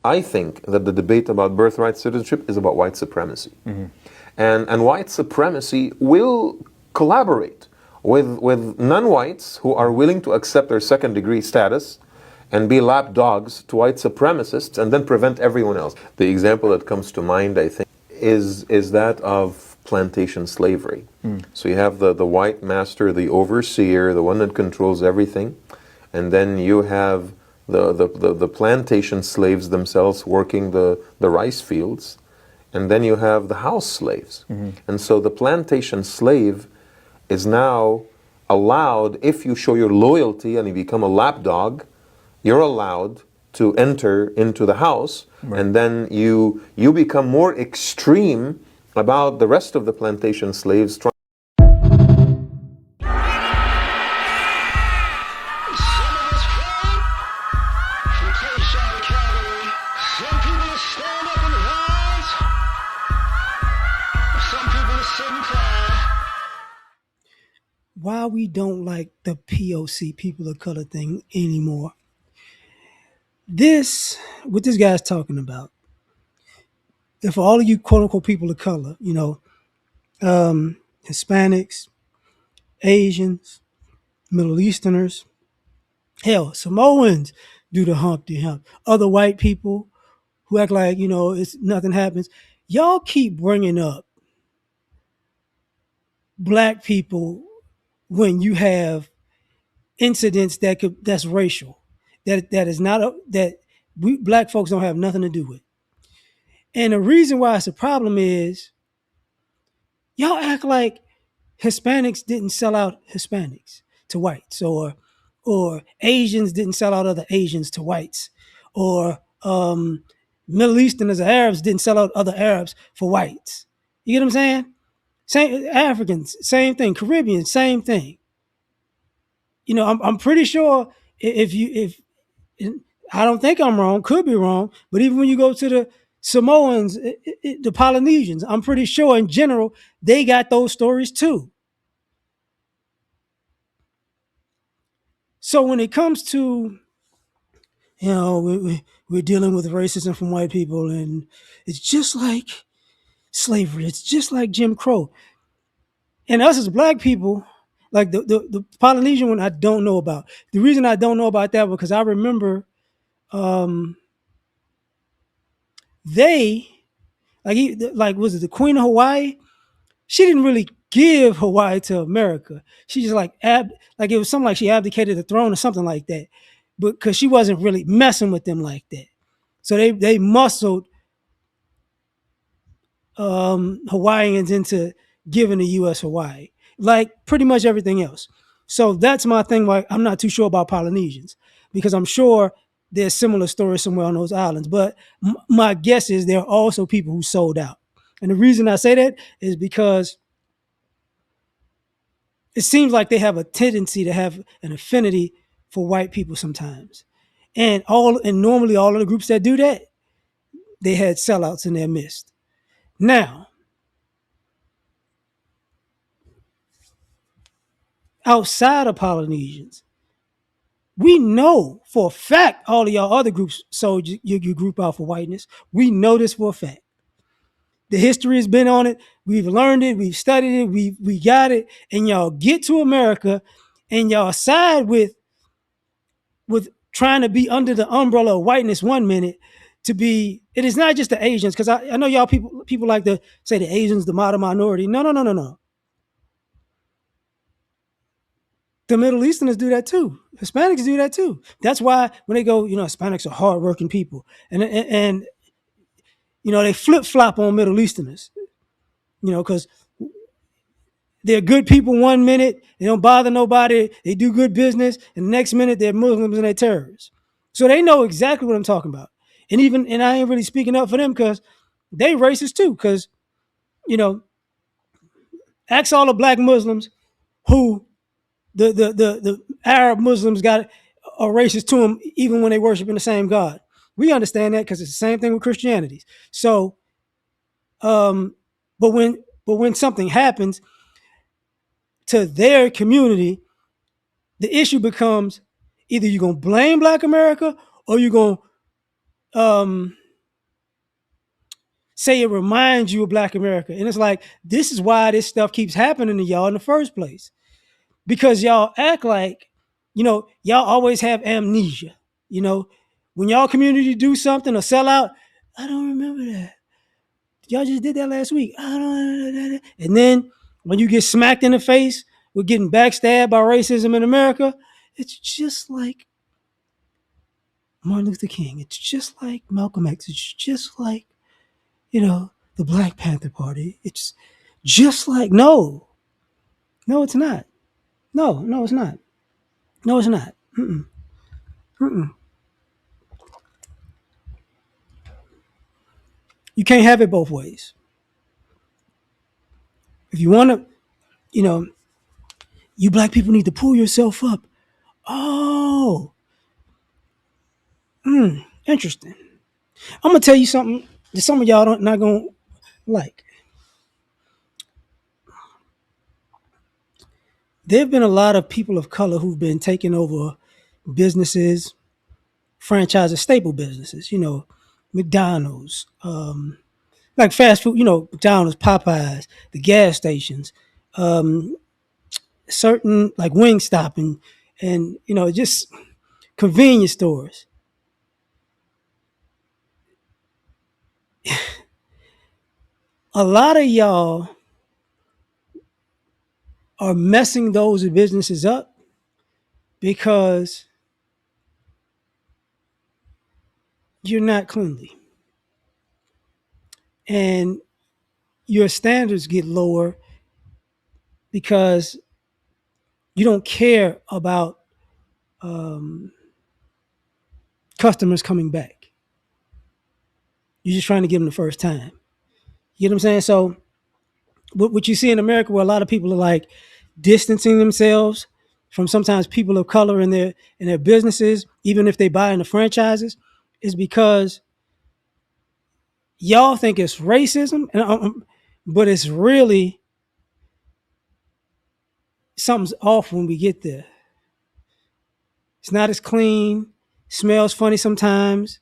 I think that the debate about birthright citizenship is about white supremacy. And white supremacy will collaborate with non-whites who are willing to accept their second degree status and be lapdogs to white supremacists and then prevent everyone else. The example that comes to mind, I think, is that of plantation slavery. So you have the white master, the overseer, the one that controls everything, and then you have the plantation slaves themselves working the rice fields, and then you have the house slaves. And so the plantation slave is now allowed, if you show your loyalty and you become a lapdog, you're allowed to enter into the house, and then you become more extreme about the rest of the plantation slaves. Why we don't like the POC, people of color thing anymore. What this guy's talking about, and for all of you quote unquote people of color, Hispanics, Asians, Middle Easterners, hell, Samoans do the Humpty Hump. Other white people who act like, it's nothing happens. Y'all keep bringing up black people when you have incidents that's racial, that is not that we black folks don't have nothing to do with. And the reason why it's a problem is y'all act like Hispanics didn't sell out Hispanics to whites, or Asians didn't sell out other Asians to whites, or Middle Easterners or Arabs didn't sell out other Arabs for whites. You get what I'm saying? Same Africans, same thing. Caribbeans, same thing. I'm pretty sure if I don't think I'm wrong, could be wrong, but even when you go to the Samoans, the Polynesians, I'm pretty sure in general they got those stories too. So when it comes to, we're dealing with racism from white people, and it's just like slavery, it's just like Jim Crow. And us as black people, like the Polynesian one, I don't know about. The reason I don't know about that because I remember they was it the Queen of Hawaii? She didn't really give Hawaii to America. She just like it was something like she abdicated the throne or something like that, but because she wasn't really messing with them like that. So they muscled Hawaiians into giving the U.S. Hawaii, like pretty much everything else. So that's my thing. Like I'm not too sure about Polynesians because I'm sure there's similar stories somewhere on those islands. But my guess is there are also people who sold out. And the reason I say that is because it seems like they have a tendency to have an affinity for white people sometimes. And normally all of the groups that do that, they had sellouts in their midst. Now, outside of Polynesians, we know for a fact all of y'all other groups sold your group out for whiteness. We know this for a fact. The history has been on it. We've learned it. We've studied it. We got it. And y'all get to America and y'all side with trying to be under the umbrella of whiteness one minute to be, it is not just the Asians, because I know y'all people like to say the Asians, the modern minority. No. The Middle Easterners do that too. Hispanics do that too. That's why when they go, Hispanics are hardworking people. And they flip-flop on Middle Easterners, because they're good people one minute, they don't bother nobody, they do good business, and the next minute they're Muslims and they're terrorists. So they know exactly what I'm talking about. And I ain't really speaking up for them because they racist too. Because, ask all the black Muslims who the Arab Muslims are racist to them even when they worship in the same God. We understand that because it's the same thing with Christianity. So, but when something happens to their community, the issue becomes either you're gonna blame Black America or you're gonna say it reminds you of Black America. And it's like, this is why this stuff keeps happening to y'all in the first place. Because y'all act like, y'all always have amnesia. You know, when y'all community do something or sell out, I don't remember that. Y'all just did that last week. I don't. And then when you get smacked in the face with getting backstabbed by racism in America, it's just like Martin Luther King. It's just like Malcolm X. It's just like, the Black Panther Party. It's just like, no, it's not. No, it's not. No, it's not. Mm-mm. Mm-mm. You can't have it both ways. If you want to, you know, you Black people need to pull yourself up. Oh, interesting. I'm gonna tell you something that some of y'all don't not gonna like. There have been a lot of people of color who've been taking over businesses, franchises, staple businesses. McDonald's, like fast food. McDonald's, Popeyes, the gas stations, certain like Wingstop and just convenience stores. A lot of y'all are messing those businesses up because you're not cleanly and your standards get lower because you don't care about customers coming back. You're just trying to give them the first time. You know what I'm saying? So what you see in America, where a lot of people are like distancing themselves from sometimes people of color in their businesses, even if they buy into franchises, is because y'all think it's racism, but it's really something's off when we get there. It's not as clean. Smells funny sometimes.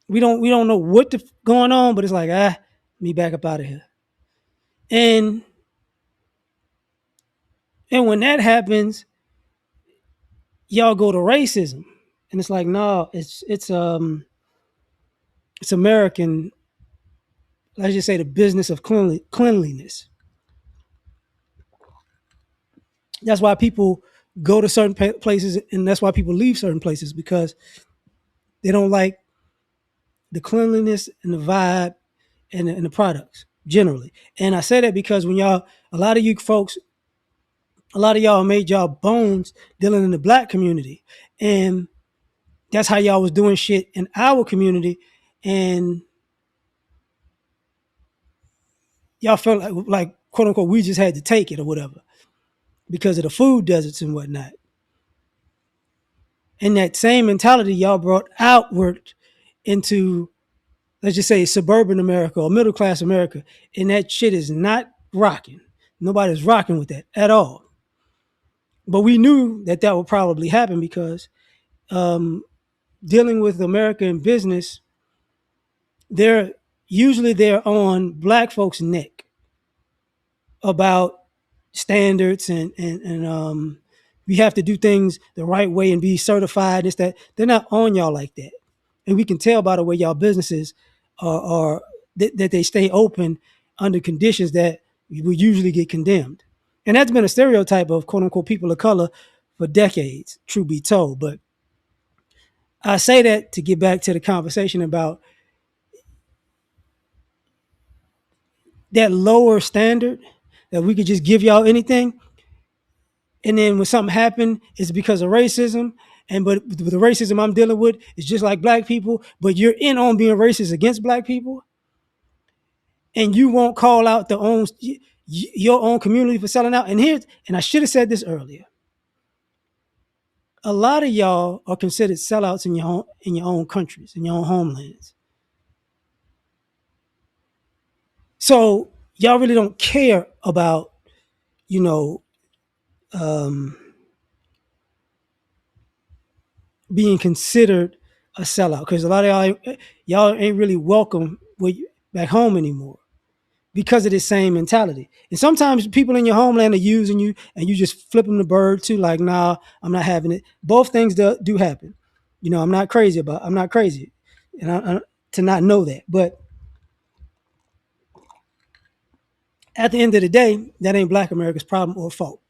We don't know what going on, but it's like me back up out of here. And when that happens, y'all go to racism, and it's like, no, it's American. Let's just say the business of cleanliness. That's why people go to certain places, and that's why people leave certain places because they don't like the cleanliness and the vibe and the products generally. And I say that because a lot of you folks, a lot of y'all made y'all bones dealing in the Black community, and that's how y'all was doing shit in our community, and y'all felt like quote unquote we just had to take it or whatever because of the food deserts and whatnot. And that same mentality y'all brought outward into, let's just say, suburban America or middle class America, and that shit is not rocking. Nobody's rocking with that at all. But we knew that would probably happen because dealing with America in business, they're they're on Black folks' neck about standards and we have to do things the right way and be certified. It's that they're not on y'all like that, and we can tell by the way y'all businesses are that they stay open under conditions that would usually get condemned. And that's been a stereotype of quote unquote people of color for decades, truth be told. But I say that to get back to the conversation about that lower standard that we could just give y'all anything. And then when something happened, it's because of racism. But the racism I'm dealing with is just like Black people, but you're in on being racist against Black people. And you won't call out your own community for selling out. And I should have said this earlier. A lot of y'all are considered sellouts in your own countries, in your own homelands. So y'all really don't care about, you know, being considered a sellout because a lot of y'all ain't really welcome back home anymore because of this same mentality. And sometimes people in your homeland are using you, and you just flip them the bird too. Like, nah, I'm not having it. Both things do happen. You know, I'm not crazy, and to not know that. But at the end of the day, that ain't Black America's problem or fault.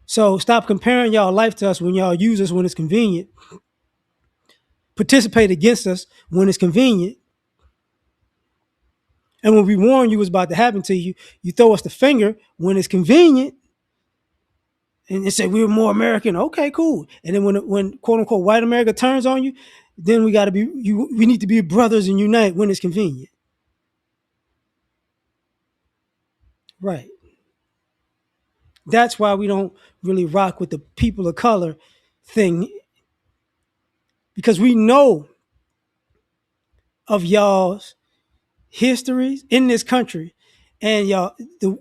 So stop comparing y'all life to us when y'all use us when it's convenient. Participate against us when it's convenient. And when we warn you what's about to happen to you, you throw us the finger when it's convenient and say we're more American. Okay, cool. And then when quote unquote white America turns on you, then we got to be we need to be brothers and unite when it's convenient. Right. That's why we don't really rock with the people of color thing, because we know of y'all's histories in this country, and y'all the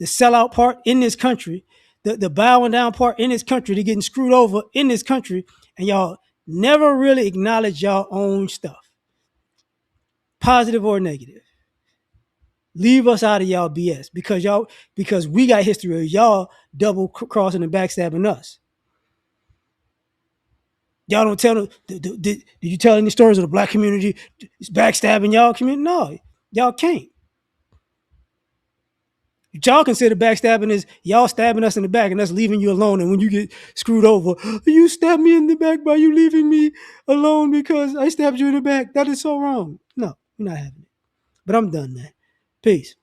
sellout part in this country, the bowing down part in this country, the getting screwed over in this country, and y'all never really acknowledge y'all own stuff, positive or negative. Leave us out of y'all BS because we got history of y'all double crossing and backstabbing us. Y'all don't tell them. Did you tell any stories of the Black community backstabbing y'all community? No, y'all can't. Y'all consider backstabbing is y'all stabbing us in the back and us leaving you alone. And when you get screwed over, you stabbed me in the back by you leaving me alone because I stabbed you in the back. That is so wrong. No, we're not having it. But I'm done, man. Peace.